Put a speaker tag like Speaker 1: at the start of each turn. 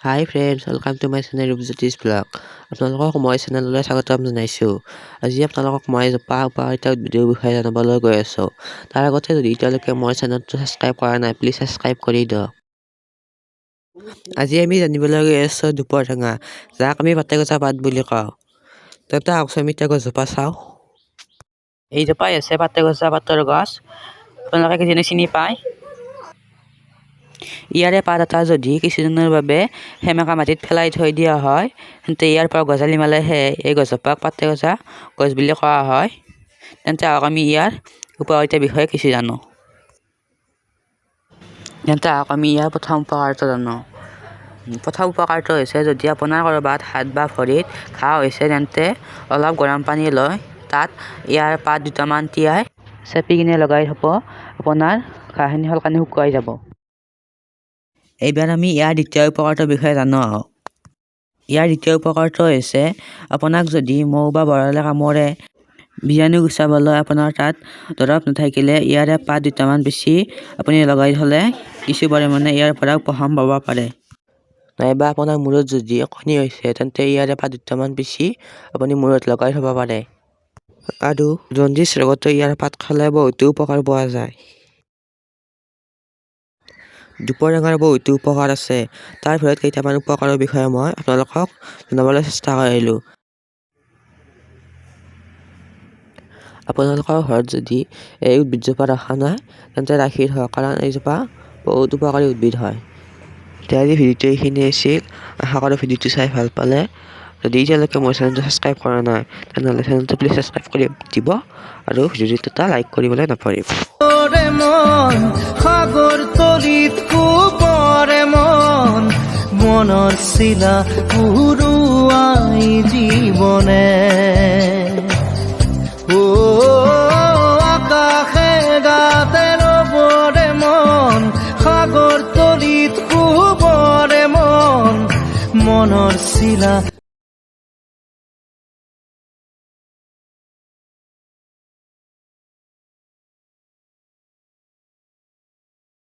Speaker 1: Hi friends, welcome to my channel Rupjyoti's vlog. আপোনালোকক মই চেনেললৈ স্বাগতম জনাইছোঁ। আজি আপোনালোকক মই জোপা উপকাৰিতা উদ্ভিদৰ বিষয়ে জনাবলৈ গৈ আছোঁ। তাৰ আগতে যদি এতিয়ালৈকে মই চেনেলটো ছাবস্ক্ৰাইব কৰা নাই, প্লিজ ছাবস্ক্ৰাইব কৰি দিয়ক। আজি আমি জানিবলৈ গৈ আছোঁ দুপৰ টেঙা, যাক আমি পাতেগজা পাত বুলি কওঁ। তেন্তে আহকচোন আমি এতিয়া গছজোপা চাওঁ। এই জোপাই আছে পাতেগজা পাতৰ গছ। আপোনালোকে কিজানি চিনি পায়। ইয়াৰে পাত এটা যদি কিছুদিনৰ বাবে সেমেকা মাটিত পেলাই থৈ দিয়া হয়, তেন্তে ইয়াৰ পৰা গজালি মালেহে এই গছজোপাক পাতেগজা গছ বুলি কোৱা হয়। তেন্তে আহক আমি ইয়াৰ উপকাৰিতাৰ বিষয়ে কিছু জানো। প্ৰথম উপকাৰটো জানো। প্ৰথম উপকাৰটো হৈছে যদি আপোনাৰ ক'ৰবাত হাত বা ভৰিত ঘাঁ হৈছে, তেন্তে অলপ গৰম পানী লৈ তাত ইয়াৰ পাত দুটামান তিয়াই চেপি কিনে লগাই থ'ব, আপোনাৰ ঘাঁখিনি সোনকালে শুকাই যাব। এইবাৰ আমি ইয়াৰ দ্বিতীয় উপকাৰটোৰ বিষয়ে জানো আহক। ইয়াৰ দ্বিতীয় উপকাৰটো হৈছে আপোনাক যদি মৌ বা বৰলে কামোৰে, বীজাণু গুচাবলৈ আপোনাৰ তাত দৰৱ নাথাকিলে ইয়াৰে পাত দুটামান পিচি আপুনি লগাই থ'লে কিছু পৰিমাণে ইয়াৰ পৰা উপশম পাব পাৰে। নাইবা আপোনাৰ মূৰত যদি কণী হৈছে, তেন্তে ইয়াৰে পাত দুটামান পিচি আপুনি মূৰত লগাই থ'ব পাৰে। আৰু জণ্ডিছ ৰোগতো ইয়াৰ পাত খালে বহুতো উপকাৰ পোৱা যায়। দুপৰ টেঙাৰ বহুতো উপকাৰ আছে, তাৰ ভিতৰত কেইটামান উপকাৰৰ বিষয়ে মই আপোনালোকক জনাবলৈ চেষ্টা কৰিলোঁ। আপোনালোকৰ ঘৰত যদি এই উদ্ভিদজোপা ৰখা নাই, তেন্তে ৰাখি থওক, কাৰণ এইজোপা বহুত উপকাৰী উদ্ভিদ হয়। আজি ভিডিঅ'টো এইখিনি আছিল। আশা কৰোঁ ভিডিঅ'টো চাই ভাল পালে। যদি এতিয়ালৈকে মোৰ চেনেলটো ছাবস্ক্ৰাইব কৰা নাই, তেনেহ'লে চেনেলটো প্লিজ ছাবস্ক্ৰাইব কৰি দিব আৰু ভিডিঅ'টো এটা লাইক কৰিবলৈ নাপাহৰিব।
Speaker 2: সাগৰ তলিত কুপৰে মনৰ চিলা উৰুৱাই জীৱনে।